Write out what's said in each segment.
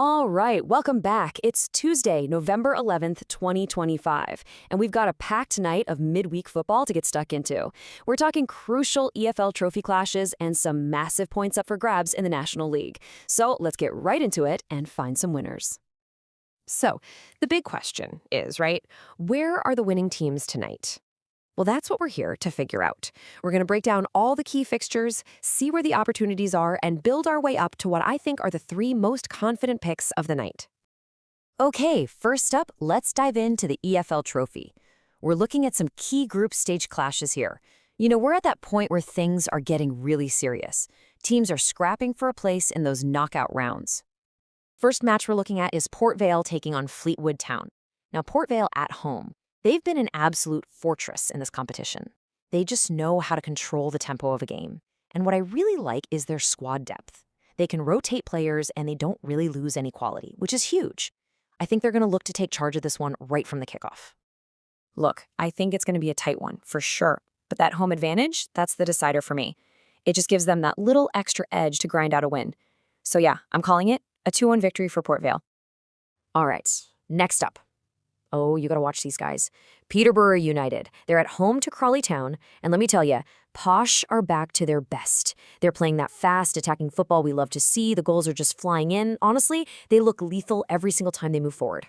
All right, welcome back. It's Tuesday, November 11th, 2025, and we've got a packed night of midweek football to get stuck into. We're talking crucial EFL Trophy clashes and some massive points up for grabs in the National League. So let's get right into it and find some winners. So, the big question is, right, where are the winning teams tonight? Well, that's what we're here to figure out. We're going to break down all the key fixtures, see where the opportunities are, and build our way up to what I think are the three most confident picks of the night. Okay, first up, let's dive into the EFL Trophy. We're looking at some key group stage clashes here. We're at that point where things are getting really serious. Teams are scrapping for a place in those knockout rounds. First match we're looking at is Port Vale taking on Fleetwood Town. Now, Port Vale at home. They've been an absolute fortress in this competition. They just know how to control the tempo of a game. And what I really like is their squad depth. They can rotate players and they don't really lose any quality, which is huge. I think they're going to look to take charge of this one right from the kickoff. Look, I think it's going to be a tight one, for sure. But that home advantage, that's the decider for me. It just gives them that little extra edge to grind out a win. So yeah, I'm calling it a 2-1 victory for Port Vale. All right, next up. Oh, you gotta watch these guys. Peterborough United. They're at home to Crawley Town, and let me tell you, Posh are back to their best. They're playing that fast, attacking football we love to see. The goals are just flying in. Honestly, they look lethal every single time they move forward.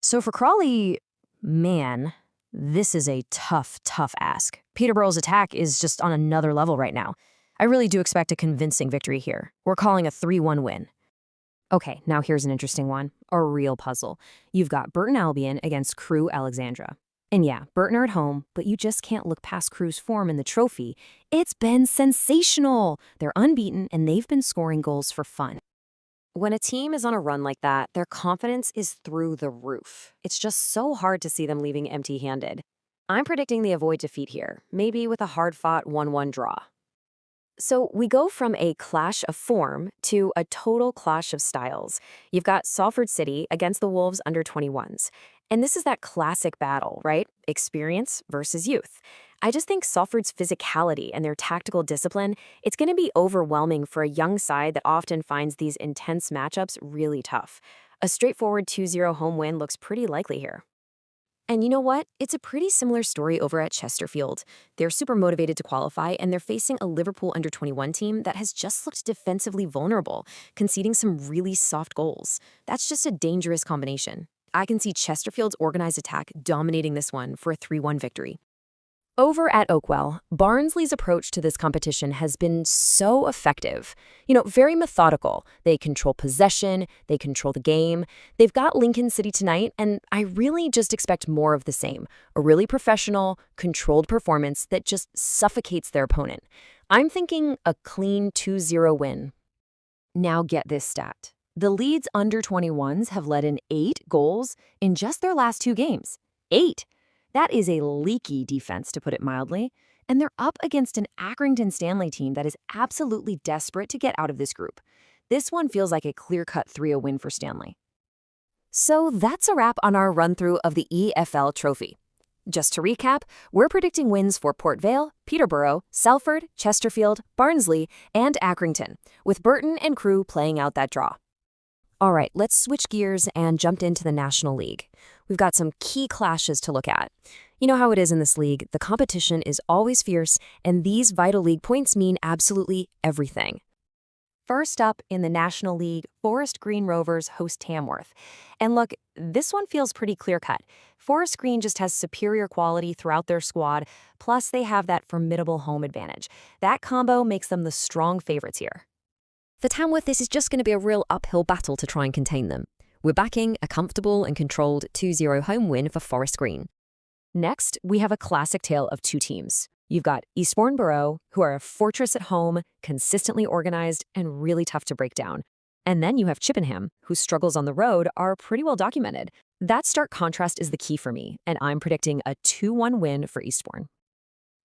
So for Crawley, man, this is a tough ask. Peterborough's attack is just on another level right now. I really do expect a convincing victory here. We're calling a 3-1 win. Okay, now here's an interesting one, a real puzzle. You've got Burton Albion against Crewe Alexandra. And yeah, Burton are at home, but you just can't look past Crewe's form in the trophy. It's been sensational. They're unbeaten, and they've been scoring goals for fun. When a team is on a run like that, their confidence is through the roof. It's just so hard to see them leaving empty-handed. I'm predicting they avoid defeat here, maybe with a hard-fought 1-1 draw. So we go from a clash of form to a total clash of styles. You've got Salford City against the Wolves under 21s. And this is that classic battle, right? Experience versus youth. I just think Salford's physicality and their tactical discipline, it's going to be overwhelming for a young side that often finds these intense matchups really tough. A straightforward 2-0 home win looks pretty likely here. And you know what? It's a pretty similar story over at Chesterfield. They're super motivated to qualify, and they're facing a Liverpool under-21 team that has just looked defensively vulnerable, conceding some really soft goals. That's just a dangerous combination. I can see Chesterfield's organized attack dominating this one for a 3-1 victory. Over at Oakwell, Barnsley's approach to this competition has been so effective. Very methodical. They control possession, they control the game. They've got Lincoln City tonight, and I really just expect more of the same. A really professional, controlled performance that just suffocates their opponent. I'm thinking a clean 2-0 win. Now get this stat. The Leeds under-21s have let in 8 goals in just their last 2 games. 8! That is a leaky defense, to put it mildly, and they're up against an Accrington Stanley team that is absolutely desperate to get out of this group. This one feels like a clear-cut 3-0 win for Stanley. So that's a wrap on our run-through of the EFL Trophy. Just to recap, we're predicting wins for Port Vale, Peterborough, Salford, Chesterfield, Barnsley, and Accrington, with Burton and Crewe playing out that draw. All right, let's switch gears and jump into the National League. We've got some key clashes to look at. You know how it is in this league. The competition is always fierce, and these vital league points mean absolutely everything. First up in the National League, Forest Green Rovers host Tamworth. And look, this one feels pretty clear-cut. Forest Green just has superior quality throughout their squad, plus they have that formidable home advantage. That combo makes them the strong favorites here. For Tamworth, this is just going to be a real uphill battle to try and contain them. We're backing a comfortable and controlled 2-0 home win for Forest Green. Next, we have a classic tale of 2 teams. You've got Eastbourne Borough, who are a fortress at home, consistently organized, and really tough to break down. And then you have Chippenham, whose struggles on the road are pretty well documented. That stark contrast is the key for me, and I'm predicting a 2-1 win for Eastbourne.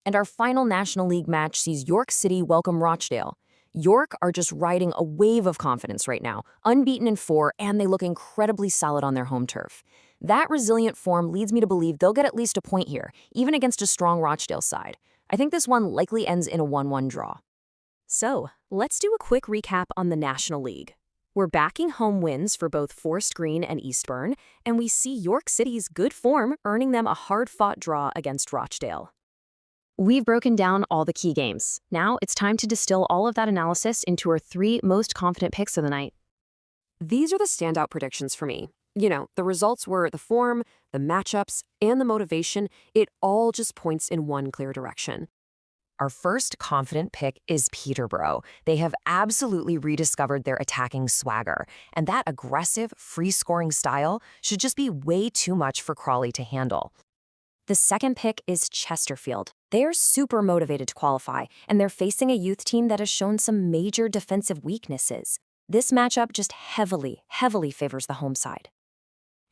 And our final National League match sees York City welcome Rochdale. York are just riding a wave of confidence right now, unbeaten in 4, and they look incredibly solid on their home turf. That resilient form leads me to believe they'll get at least a point here, even against a strong Rochdale side. I think this one likely ends in a 1-1 draw. So, let's do a quick recap on the National League. We're backing home wins for both Forest Green and Eastbourne, and we see York City's good form earning them a hard-fought draw against Rochdale. We've broken down all the key games. Now it's time to distill all of that analysis into our 3 most confident picks of the night. These are the standout predictions for me. The results were the form, the matchups, and the motivation. It all just points in one clear direction. Our first confident pick is Peterborough. They have absolutely rediscovered their attacking swagger, and that aggressive, free-scoring style should just be way too much for Crawley to handle. The second pick is Chesterfield. They're super motivated to qualify, and they're facing a youth team that has shown some major defensive weaknesses. This matchup just heavily favors the home side.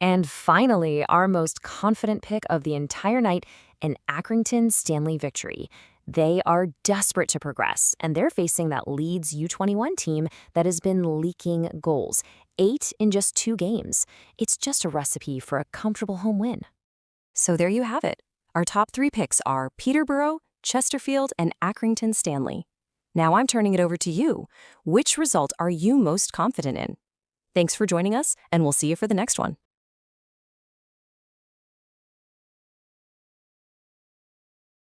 And finally, our most confident pick of the entire night, an Accrington Stanley victory. They are desperate to progress, and they're facing that Leeds U21 team that has been leaking goals. 8 in just 2 games. It's just a recipe for a comfortable home win. So there you have it. Our top 3 picks are Peterborough, Chesterfield, and Accrington Stanley. Now I'm turning it over to you. Which result are you most confident in? Thanks for joining us, and we'll see you for the next one.